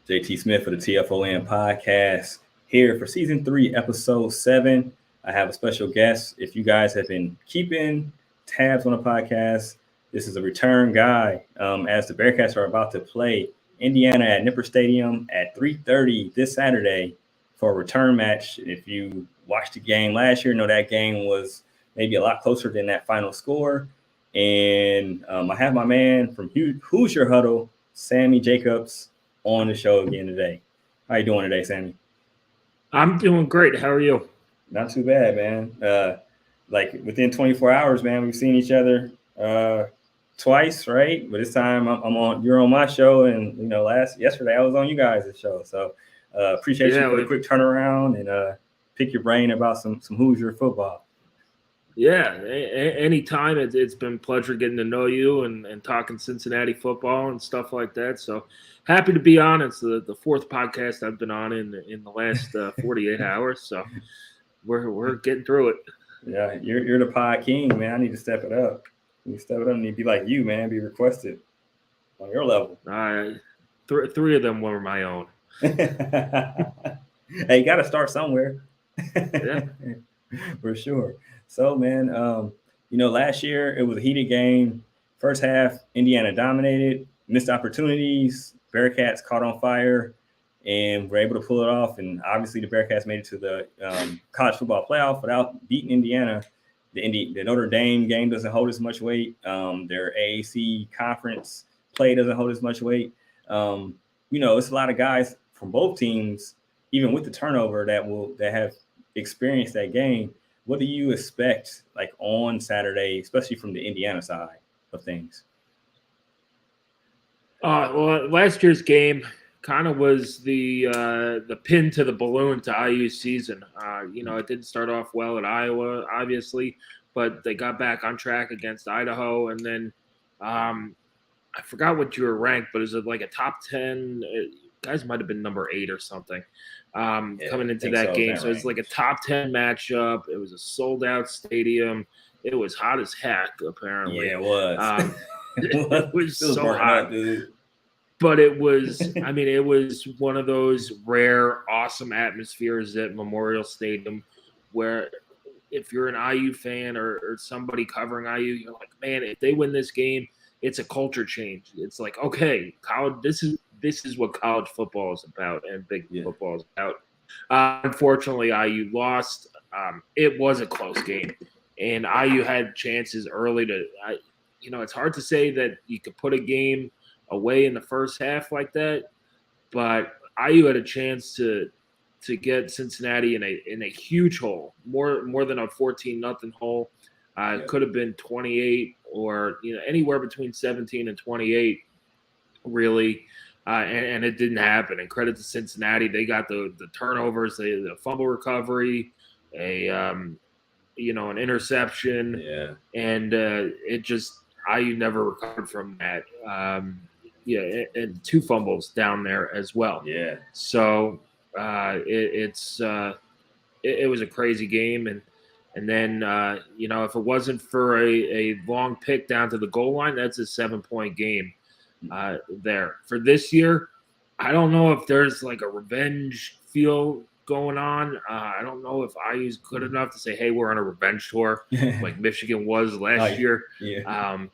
JT Smith for the TFON podcast here for season 3, episode 7. I have a special guest. If you guys have been keeping tabs on the podcast, this is a return guy as the Bearcats are about to play Indiana at Nipper Stadium at 3:30 this Saturday for a return match. If you watched the game last year, know that game was maybe a lot closer than that final score. And I have my man from Hoosier Huddle, Sammy Jacobs, on the show again today. How you doing today, Sammy? I'm doing great. How are you? Not too bad, man. Like within 24 hours, man, we've seen each other twice, right? But this time you're on my show, and yesterday I was on you guys' show. So appreciate you for the quick turnaround and pick your brain about some Hoosier football. Yeah, anytime. It's been a pleasure getting to know you and talking Cincinnati football and stuff like that. So happy to be on. It's the fourth podcast I've been on in the last 48 hours. So we're getting through it. Yeah, you're the pod king, man. I need to step it up. You step it up and be like you, man. Be requested on your level. Three of them were my own. Hey, you got to start somewhere. Yeah, for sure. So, man, last year it was a heated game. First half, Indiana dominated, missed opportunities. Bearcats caught on fire and were able to pull it off. And obviously the Bearcats made it to the college football playoff without beating Indiana. The Notre Dame game doesn't hold as much weight. Their AAC conference play doesn't hold as much weight. It's a lot of guys from both teams, even with the turnover, that have experienced that game. What do you expect, like on Saturday, especially from the Indiana side of things? Well, last year's game kind of was the pin to the balloon to IU's season. It didn't start off well at Iowa, obviously, but they got back on track against Idaho, and then I forgot what you were ranked, but is it like a top 10? Guys might have been number 8 or something. Coming into that game. So it's like a top 10 matchup. It was a sold-out stadium. It was hot as heck, apparently. Yeah, it was. It was so hot. Up, dude. But it was one of those rare, awesome atmospheres at Memorial Stadium where if you're an IU fan or somebody covering IU, you're like, man, if they win this game, it's a culture change. It's like, okay, this is what college football is about and big football is about. Unfortunately, IU lost. It was a close game, and IU had chances early to. It's hard to say that you could put a game away in the first half like that, but IU had a chance to get Cincinnati in a huge hole, more than a 14-0 hole. It could have been 28 or anywhere between 17 and 28, really. And it didn't happen. And credit to Cincinnati, they got the turnovers, the fumble recovery, an interception, and it just IU never recovered from that. And 2 fumbles down there as well. Yeah. So it was a crazy game, and then if it wasn't for a long pick down to the goal line, that's a 7-point game. There for this year, I don't know if there's like a revenge feel going on. I don't know if IU's good enough to say, "Hey, we're on a revenge tour," like Michigan was last year. Yeah.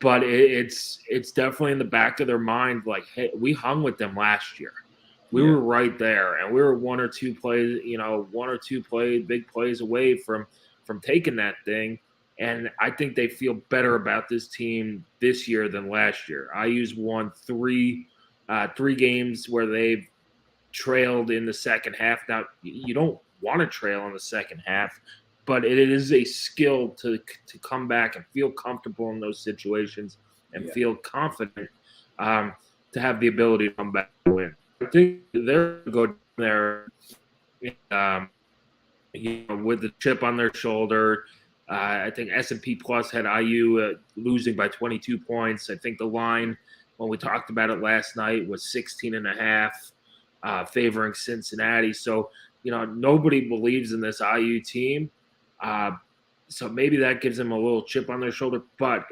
But it's definitely in the back of their mind, like, "Hey, we hung with them last year. We were right there, and we were one or two big plays away from taking that thing." And I think they feel better about this team this year than last year. IU's won three games where they've trailed in the second half. Now, you don't want to trail in the second half, but it is a skill to come back and feel comfortable in those situations and feel confident to have the ability to come back and win. I think they're going to go there with the chip on their shoulder. I think S&P Plus had IU losing by 22 points. I think the line, when we talked about it last night, was 16.5, favoring Cincinnati. So, nobody believes in this IU team. So maybe that gives them a little chip on their shoulder. But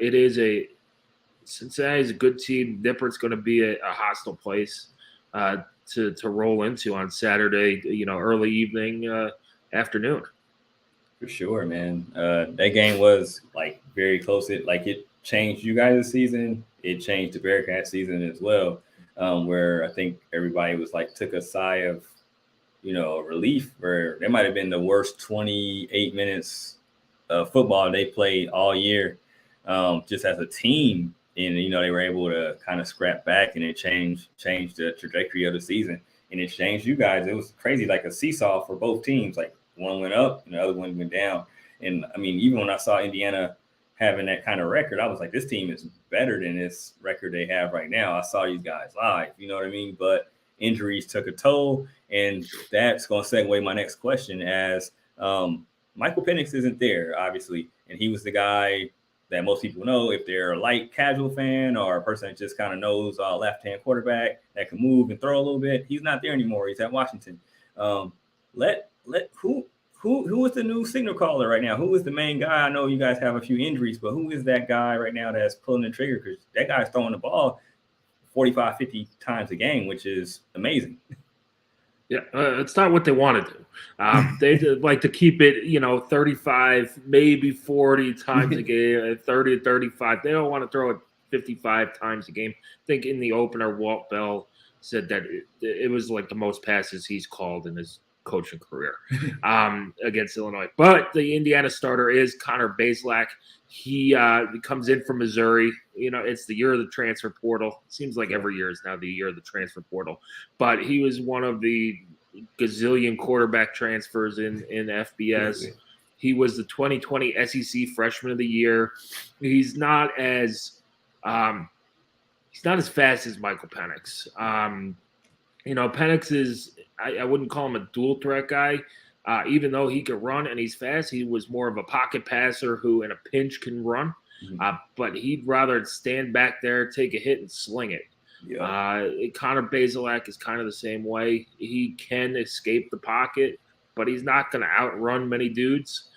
Cincinnati is a good team. Nippert's going to be a hostile place. to roll into on Saturday, early evening, afternoon. For sure, man. That game was like very close. It changed you guys' season. It changed the Bearcat season as well. Where I think everybody was like took a sigh of relief. Where they might have been the worst 28 minutes of football they played all year, just as a team. And they were able to kind of scrap back, and it changed the trajectory of the season. And it changed you guys. It was crazy, like a seesaw for both teams. Like one went up and the other one went down. And I mean, even when I saw Indiana having that kind of record, I was like, this team is better than this record they have right now. I saw these guys live, you know what I mean? But injuries took a toll, and that's going to segue my next question as Michael Penix isn't there, obviously, and he was the guy that most people know if they're a light casual fan or a person that just kind of knows left-hand quarterback that can move and throw a little bit. He's not there anymore. He's at Washington. Who is the new signal caller right now? Who is the main guy? I know you guys have a few injuries, but who is that guy right now that's pulling the trigger? Because that guy's throwing the ball 45, 50 times a game, which is amazing. Yeah, it's not what they want to do. They like to keep it, 35, maybe 40 times a game, 30 to 35. They don't want to throw it 55 times a game. I think in the opener, Walt Bell said that it was like the most passes he's called in his coaching career against Illinois. But the Indiana starter is Connor Basilak. He comes in from Missouri. It's the year of the transfer portal. It seems like every year is now the year of the transfer portal. But he was one of the gazillion quarterback transfers in FBS. He was the 2020 SEC Freshman of the Year. He's not as fast as Michael Penix. Penix is I wouldn't call him a dual threat guy. Even though he could run and he's fast, he was more of a pocket passer who in a pinch can run. Mm-hmm. But he'd rather stand back there, take a hit, and sling it. Yeah. Connor Basilak is kind of the same way. He can escape the pocket, but he's not going to outrun many dudes.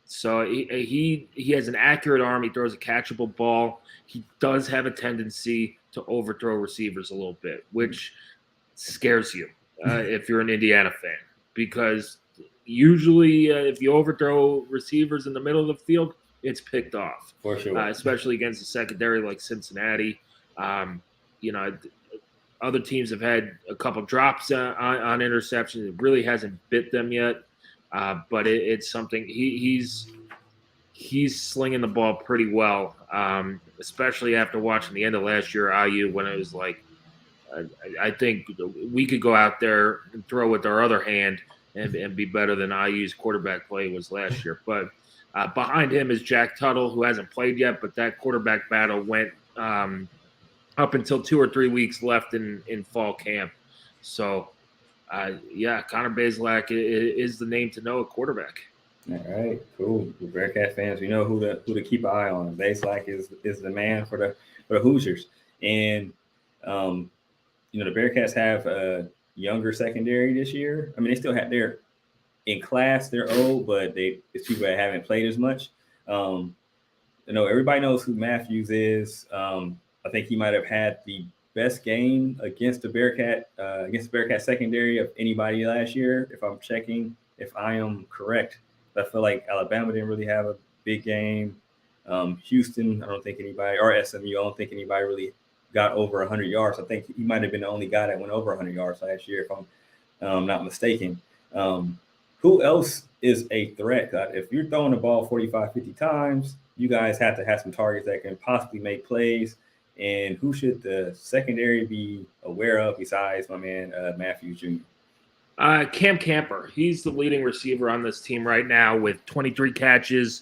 So he has an accurate arm. He throws a catchable ball. He does have a tendency to overthrow receivers a little bit, which scares you if you're an Indiana fan, because usually if you overthrow receivers in the middle of the field, it's picked off. For sure. Especially against a secondary like Cincinnati. Other teams have had a couple drops on interceptions. It really hasn't bit them yet. But it's something he's slinging the ball pretty well, especially after watching the end of last year IU when it was like, I think we could go out there and throw with our other hand and be better than IU's quarterback play was last year. But behind him is Jack Huddle, who hasn't played yet, but that quarterback battle went up until 2 or 3 weeks left in fall camp. So, Connor Basilak is the name to know at quarterback. All right, cool. We're Bearcat fans, we know who to keep an eye on. Basilak is the man for the Hoosiers, and the Bearcats have a younger secondary this year. I mean, they still have they're old, but it's people that haven't played as much. Everybody knows who Matthews is. I think he might have had the best game against the Bearcat secondary of anybody last year, if I am correct. I feel like Alabama didn't really have a big game. Houston, I don't think anybody, or SMU, I don't think anybody really got over 100 yards. I think he might have been the only guy that went over 100 yards last year, if I'm not mistaken. Who else is a threat? If you're throwing the ball 45, 50 times, you guys have to have some targets that can possibly make plays. And who should the secondary be aware of besides my man Matthews Jr.? Cam Camper. He's the leading receiver on this team right now with 23 catches,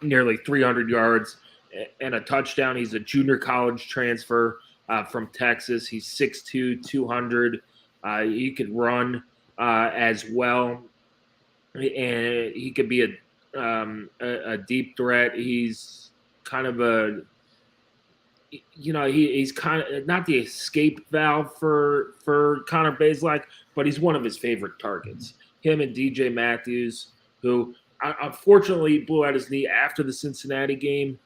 nearly 300 yards, and a touchdown. He's a junior college transfer from Texas. He's 6'2", 200. He could run as well, and he could be a deep threat. He's kind of he's kind of not the escape valve for Connor Basilak, but he's one of his favorite targets. Him and DJ Matthews, who unfortunately blew out his knee after the Cincinnati game.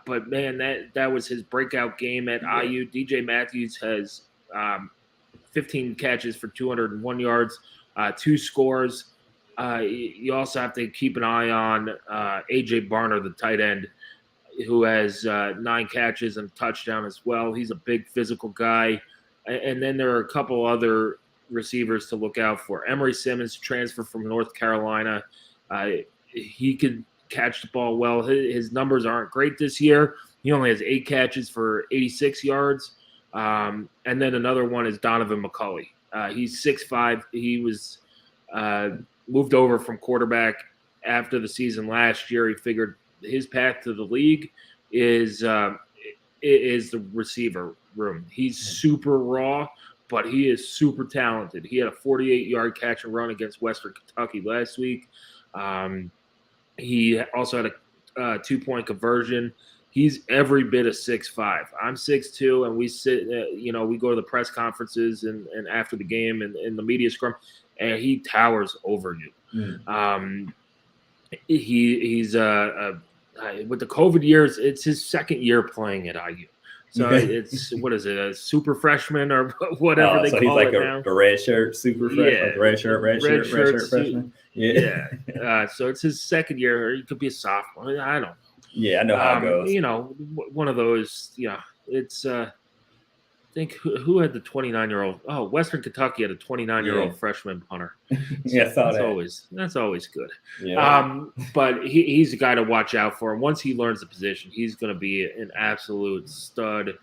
But man, that was his breakout game at IU. DJ Matthews has 15 catches for 201 yards, 2 scores. You also have to keep an eye on AJ Barner, the tight end, who has 9 catches and a touchdown as well. He's a big physical guy. And then there are a couple other receivers to look out for. Emory Simmons, transfer from North Carolina. He can catch the ball well. His numbers aren't great this year. He only has 8 catches for 86 yards. And then another one is Donovan McCulley. He's 6'5". He was moved over from quarterback after the season last year. He figured his path to the league is the receiver room. He's super raw, but he is super talented. He had a 48-yard catch and run against Western Kentucky last week. He also had a 2-point conversion. He's every bit of 6'5". I'm 6'2", and we sit, we go to the press conferences and after the game and in the media scrum, and he towers over you. He's with the COVID years, it's his second year playing at IU. So it's, what is it, a super freshman or whatever they call it now? A red shirt super freshman, like red shirt freshman. Yeah. So it's his second year, or he could be a sophomore. I don't know. Yeah, I know how it goes. One of those, it's I think who had the 29-year-old? Oh, Western Kentucky had a 29-year-old freshman punter. So I saw that. That's always good. Yeah. But he's a guy to watch out for. And once he learns the position, he's going to be an absolute stud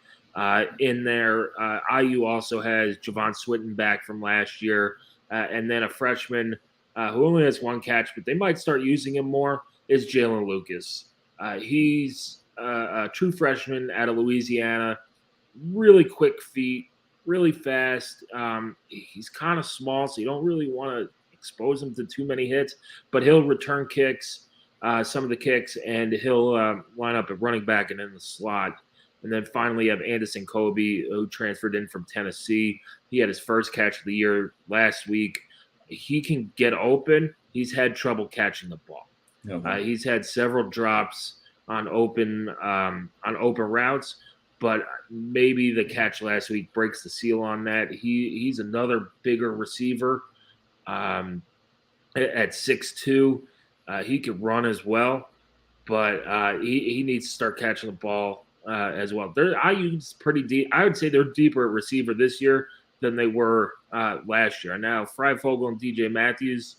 in there. IU also has Javon Swinton back from last year, and then a freshman who only has 1 catch, but they might start using him more, is Jalen Lucas. He's a true freshman out of Louisiana. Really quick feet, really fast. He's kind of small, so you don't really want to expose him to too many hits, but he'll return kicks, some of the kicks, and he'll line up at running back and in the slot. And then finally you have Anderson Kobe, who transferred in from Tennessee. He had his first catch of the year last week. He can get open. He's had trouble catching the ball. Okay. He's had several drops on open routes, but maybe the catch last week breaks the seal on that. He's another bigger receiver at 6'2". He could run as well, but he needs to start catching the ball as well. IU's pretty deep. I would say they're deeper at receiver this year than they were last year. Now, Freifogel and DJ Matthews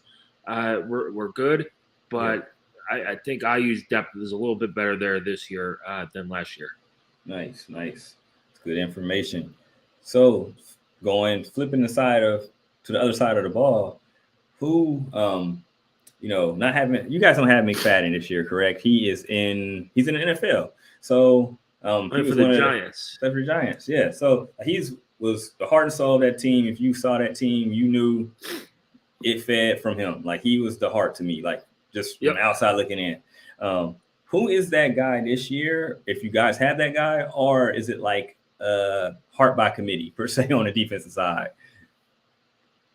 were good, but I think IU's depth is a little bit better there this year than last year. Nice. It's good information. So, flipping to the other side of the ball, who, not having, you guys don't have McFadden this year, correct? He's in the NFL. So, for the Giants. For the Giants, yeah. So was the heart and soul of that team. If you saw that team, you knew it fed from him. Like, he was the heart to me, like just from outside looking in. Who is that guy this year? If you guys have that guy, or is it like heart by committee per se on the defensive side?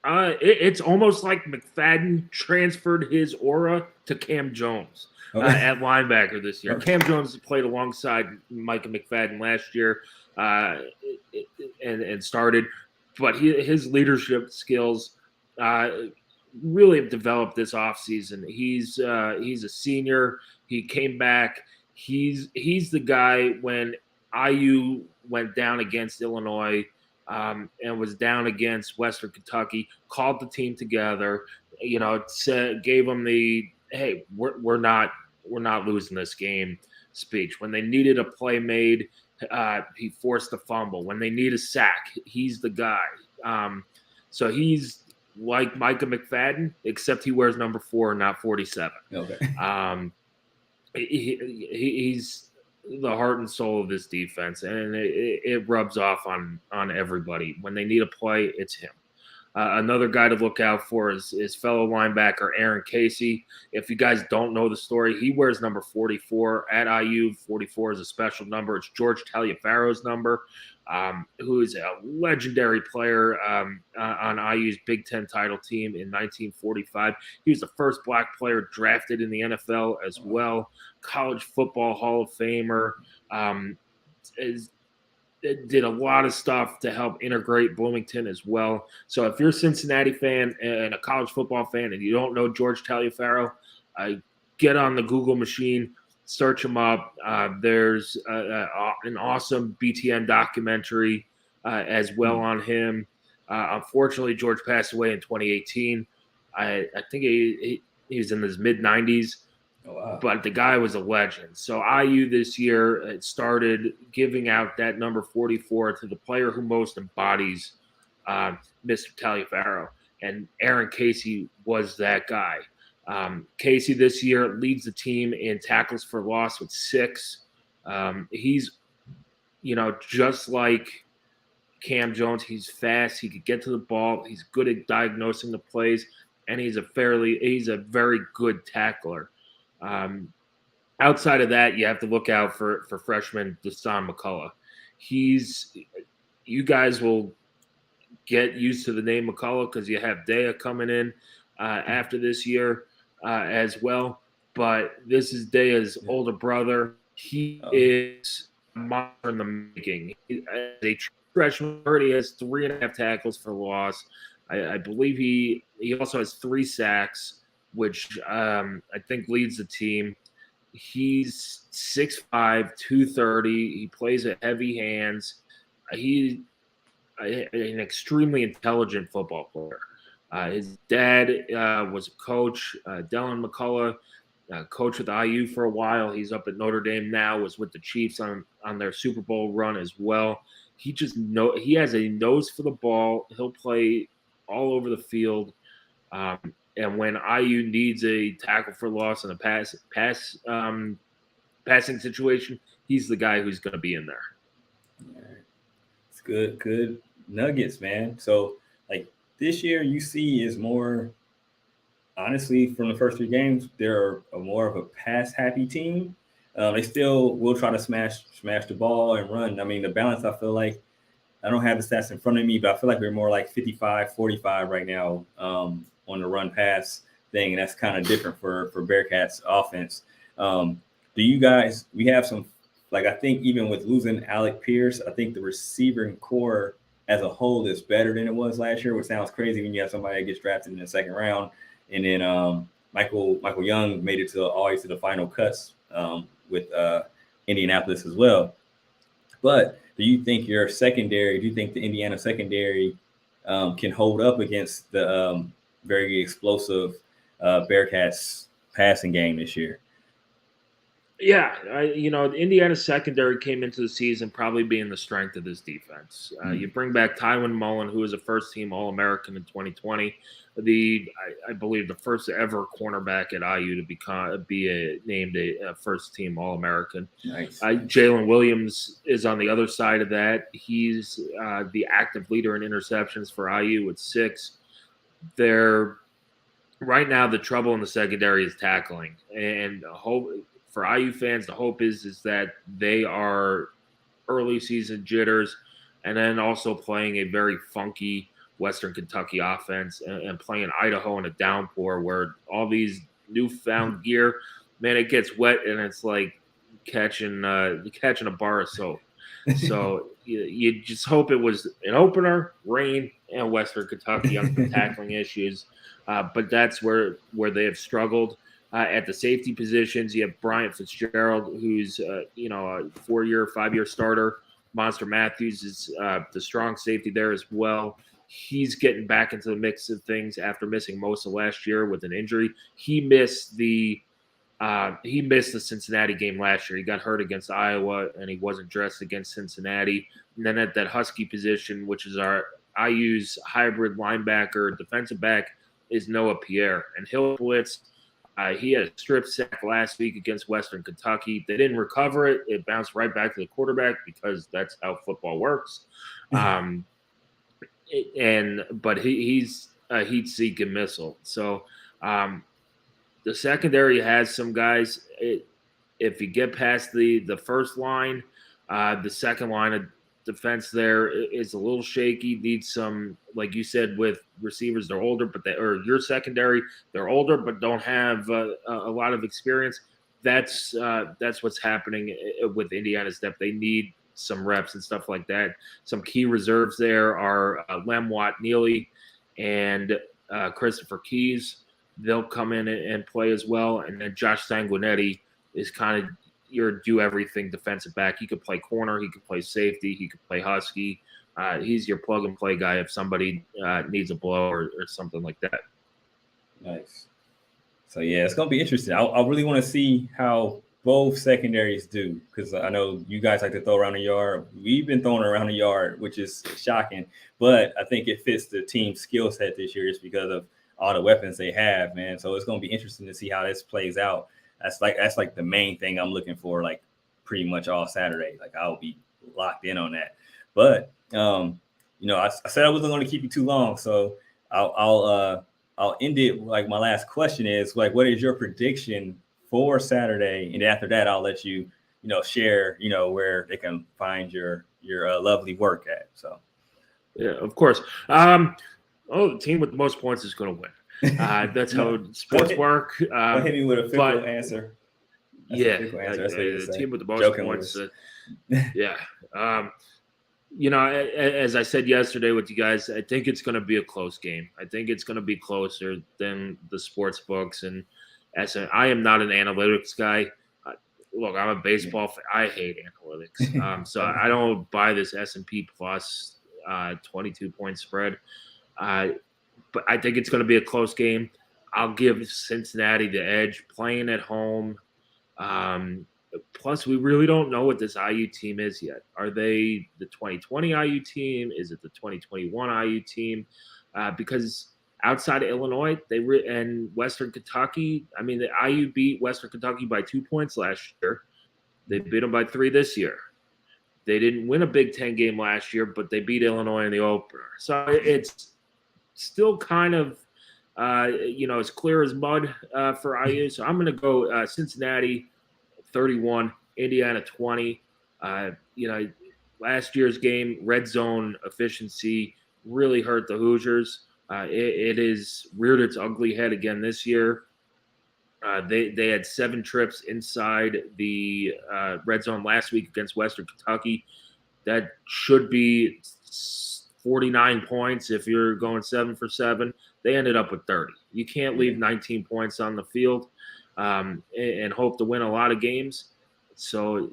It's almost like McFadden transferred his aura to Cam Jones at linebacker this year. Cam Jones played alongside Micah McFadden last year and started, but his leadership skills really have developed this offseason. He's a senior. He came back. He's the guy when IU went down against Illinois and was down against Western Kentucky, called the team together, gave them the, hey, we're not losing this game speech. When they needed a play made, he forced a fumble. When they need a sack, he's the guy. So he's like Micah McFadden, except he wears number 4, not 47. Okay. He's the heart and soul of this defense, and it rubs off on everybody. When they need a play, it's him. Another guy to look out for is fellow linebacker Aaron Casey. If you guys don't know the story, he wears number 44 at IU. 44 is a special number. It's George Taliaferro's number, who is a legendary player on IU's Big Ten title team in 1945. He was the first black player drafted in the NFL as well. College Football Hall of Famer. Did a lot of stuff to help integrate Bloomington as well. So if you're a Cincinnati fan and a college football fan and you don't know George Taliaferro, get on the Google machine, search him up. There's an awesome BTN documentary as well on him. Unfortunately, George passed away in 2018. I think he was in his mid-90s. Oh, wow. But the guy was a legend. So IU this year started giving out that number 44 to the player who most embodies Mr. Taliaferro. And Aaron Casey was that guy. Casey this year leads the team in tackles for loss with 6. He's, just like Cam Jones, he's fast. He could get to the ball. He's good at diagnosing the plays. And he's a very good tackler. Outside of that, you have to look out for freshman Deshaun McCullough. You guys will get used to the name McCullough because you have Dea coming in after this year as well. But this is Dea's older brother. He is a monster in the making. As a freshman, he has 3.5 tackles for loss. I believe he also has 3 sacks, which I think leads the team. He's 6'5", 230. He plays with heavy hands. He's an extremely intelligent football player. His dad was a coach, Dylan McCullough, coach with IU for a while. He's up at Notre Dame now, was with the Chiefs on their Super Bowl run as well. He has a nose for the ball. He'll play all over the field. And when IU needs a tackle for loss in a passing situation, he's the guy who's going to be in there. All right. It's good nuggets, man. So, like this year, UC is more, honestly, from the first 3 games, they're more of a pass-happy team. They still will try to smash the ball and run. I mean, the balance, I feel like, I don't have the stats in front of me, but I feel like we're more like 55-45 right now on the run pass thing. And that's kind of different for Bearcats offense. We have some, like, I think even with losing Alec Pierce, I think the receiving core as a whole is better than it was last year, which sounds crazy when you have somebody that gets drafted in the 2nd round. And then Michael Young made it always to the final cuts with Indianapolis as well. But do you think the Indiana secondary can hold up against the very explosive Bearcats passing game this year? Yeah, the Indiana secondary came into the season probably being the strength of this defense. You bring back Tywan Mullen, who was a first-team All-American in 2020, I believe the first ever cornerback at IU to be named a first-team All-American. Nice. Jalen Williams is on the other side of that. He's the active leader in interceptions for IU with 6. Right now, the trouble in the secondary is tackling, and for IU fans, the hope is that they are early season jitters, and then also playing a very funky Western Kentucky offense and playing Idaho in a downpour where all these newfound gear, man, it gets wet and it's like catching a bar of soap. So you just hope it was an opener, rain, and Western Kentucky on the tackling issues. But that's where they have struggled. At the safety positions, you have Bryant Fitzgerald, who's a 4-year, 5-year starter. Monster Matthews is the strong safety there as well. He's getting back into the mix of things after missing most of last year with an injury. He missed the Cincinnati game last year. He got hurt against Iowa, and he wasn't dressed against Cincinnati. And then at that Husky position, which is our IU's hybrid linebacker, defensive back, is Noah Pierre, and he'll blitz. He had a strip sack last week against Western Kentucky. They didn't recover it. It bounced right back to the quarterback because that's how football works. but he's a heat-seeking missile. So the secondary has some guys. If you get past the first line, the second line of defense there is a little shaky. Needs some, like you said, with receivers. They're older, but or your secondary, they're older but don't have a lot of experience. That's what's happening with Indiana's depth. They need some reps and stuff like that. Some key reserves there are Lem Watt Neely and Christopher Keys. They'll come in and play as well. And then Josh Sanguinetti is kind of your do everything defensive back. He could play corner, he could play safety, he could play husky. He's your plug and play guy if somebody needs a blow or something like that. Nice. So yeah, it's gonna be interesting. I really want to see how both secondaries do, because I know you guys like to throw around the yard. We've been throwing around the yard, which is shocking, but I think it fits the team's skill set this year just because of all the weapons they have, man. So it's gonna be interesting to see how this plays out. That's like the main thing I'm looking for, like pretty much all Saturday. Like I'll be locked in on that. But I said I wasn't going to keep you too long, so I'll end it. Like my last question is like, what is your prediction for Saturday? And after that, I'll let you share where they can find your lovely work at. So yeah, of course. The team with the most points is going to win. That's how sports work. Don't hit me with a fickle answer. That's the team with the most points. As I said yesterday with you guys, I think it's going to be a close game. I think it's going to be closer than the sports books. And I am not an analytics guy. Look, I'm a baseball fan. I hate analytics. So I don't buy this S&P plus 22-point spread. But I think it's going to be a close game. I'll give Cincinnati the edge playing at home. Plus, we really don't know what this IU team is yet. Are they the 2020 IU team? Is it the 2021 IU team? Because outside of Illinois and Western Kentucky, I mean, the IU beat Western Kentucky by 2 points last year. They beat them by 3 this year. They didn't win a Big Ten game last year, but they beat Illinois in the opener. So it's still kind of, as clear as mud for IU. So I'm going to go Cincinnati 31, Indiana 20. Last year's game, red zone efficiency really hurt the Hoosiers. It has reared its ugly head again this year. They had 7 trips inside the red zone last week against Western Kentucky. That should be 49 points if you're going 7 for 7. They ended up with 30. You can't leave 19 points on the field and hope to win a lot of games. So,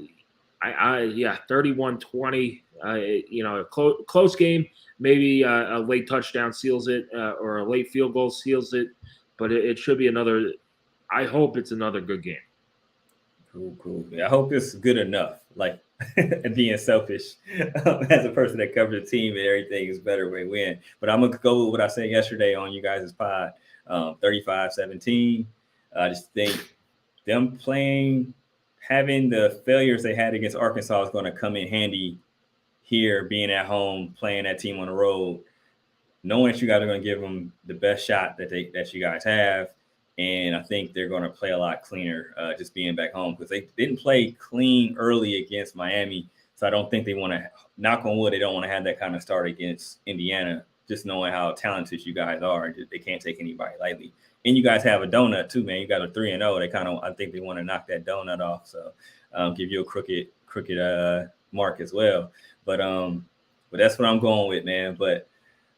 31-20, a close game. Maybe a late touchdown seals it or a late field goal seals it. But it should be another – I hope it's another good game. Cool. Yeah, I hope it's good enough. Like being selfish as a person that covers the team and everything is better when we win. But I'm gonna go with what I said yesterday on you guys' pod, 35-17. I just think them having the failures they had against Arkansas is going to come in handy here, being at home, playing that team on the road, knowing that you guys are going to give them the best shot that you guys have. And I think they're going to play a lot cleaner just being back home, because they didn't play clean early against Miami. So I don't think they want to, knock on wood, they don't want to have that kind of start against Indiana, just knowing how talented you guys are. They can't take anybody lightly. And you guys have a donut too, man. You got a 3-0. I think they want to knock that donut off. So give you a crooked mark as well. But that's what I'm going with, man. But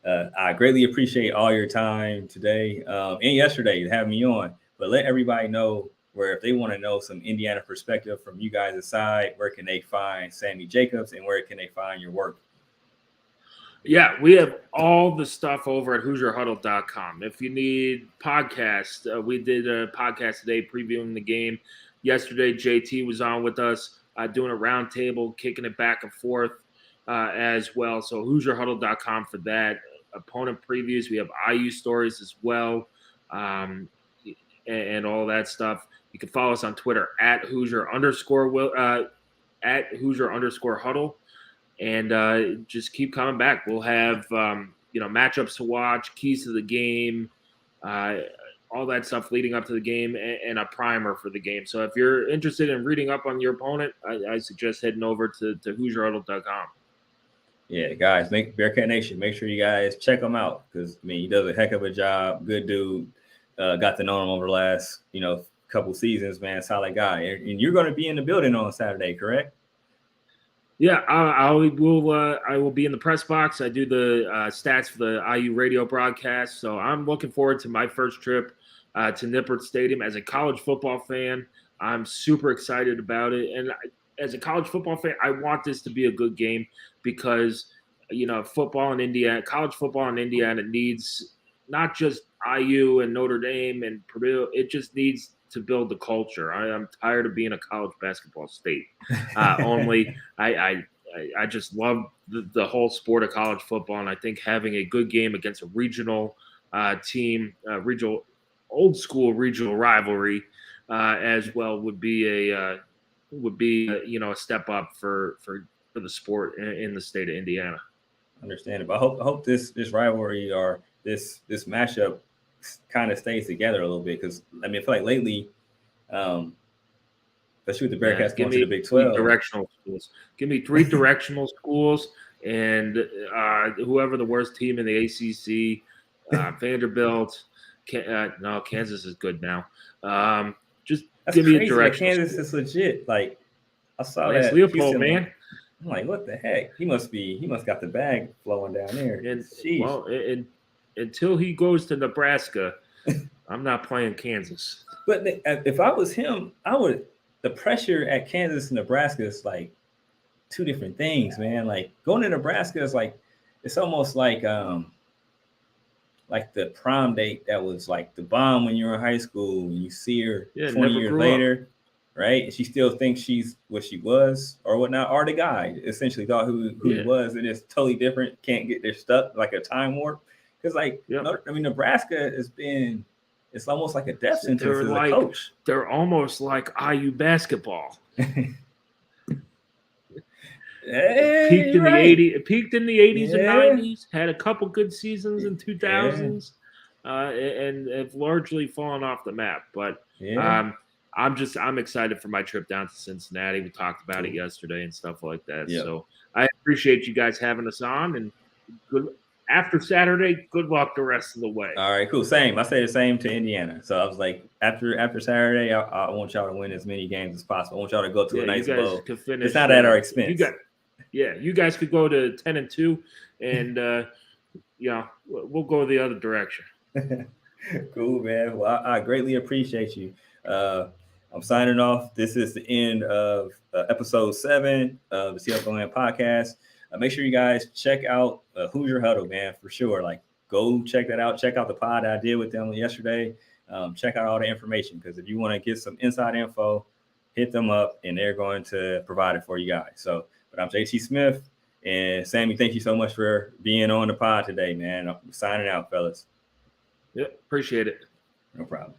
I greatly appreciate all your time today and yesterday to have me on. But let everybody know where, if they want to know some Indiana perspective from you guys' side, where can they find Sammy Jacobs and where can they find your work? Yeah, we have all the stuff over at HoosierHuddle.com. If you need podcasts, we did a podcast today previewing the game. Yesterday, JT was on with us doing a roundtable, kicking it back and forth as well. So HoosierHuddle.com for that. Opponent previews. We have IU stories as well and all that stuff. You can follow us on Twitter at Hoosier_Huddle. And just keep coming back. We'll have, matchups to watch, keys to the game, all that stuff leading up to the game, and a primer for the game. So if you're interested in reading up on your opponent, I suggest heading over to HoosierHuddle.com. Yeah, guys, Bearcat Nation, make sure you guys check him out because he does a heck of a job. Good dude. Got to know him over the last couple seasons, man. Solid guy. And you're going to be in the building on Saturday, correct? Yeah, I will be in the press box. I do the stats for the IU radio broadcast, so I'm looking forward to my first trip to Nippert Stadium. As a college football fan, I'm super excited about it, and as a college football fan, I want this to be a good game because college football in Indiana needs not just IU and Notre Dame and Purdue. It just needs to build the culture. I'm tired of being a college basketball state. I just love the whole sport of college football, and I think having a good game against a regional team, old school regional rivalry, as well would be a step up for the sport in the state of Indiana. Understandable. I hope this rivalry or this matchup kind of stays together a little bit because I feel like lately, especially with the Bearcats going to the Big 12, directional schools. Give me 3 directional schools, and whoever the worst team in the ACC, Vanderbilt. No, Kansas is good now. Just That's give me crazy. a directional. Kansas is legit. Like I saw Lance that Leopold, man. I'm like, what the heck? He must got the bag flowing down there. And until he goes to Nebraska, I'm not playing Kansas. But if I was him, I would. The pressure at Kansas and Nebraska is like 2 different things, man. Like going to Nebraska is like it's almost like the prom date that was like the bomb when you were in high school and you see her 20 years later, right? And she still thinks she's what she was or whatnot, or the guy essentially thought who he was, and it's totally different. They're stuck like a time warp. Because Nebraska has been, it's almost like a death sentence as a coach. They're almost like IU basketball. Peaked in the 80s and 90s, had a couple good seasons in 2000s, and have largely fallen off the map. But I'm excited for my trip down to Cincinnati. We talked about it yesterday and stuff like that. Yep. So I appreciate you guys having us on, and good. After Saturday, good luck the rest of the way. All right, cool. Same. I say the same to Indiana. So I was like, after Saturday, I want y'all to win as many games as possible. I want y'all to go to a nice bowl. It's not at our expense. You guys could go to 10-2, and we'll go the other direction. Cool, man. Well, I greatly appreciate you. I'm signing off. This is the end of episode 7 of the TFON podcast. Make sure you guys check out Hoosier Huddle, man, for sure. Like, go check that out. Check out the pod I did with them yesterday. Check out all the information because if you want to get some inside info, hit them up, and they're going to provide it for you guys. So, but I'm JT Smith, and Sammy, thank you so much for being on the pod today, man. I'm signing out, fellas. Yep, appreciate it. No problem.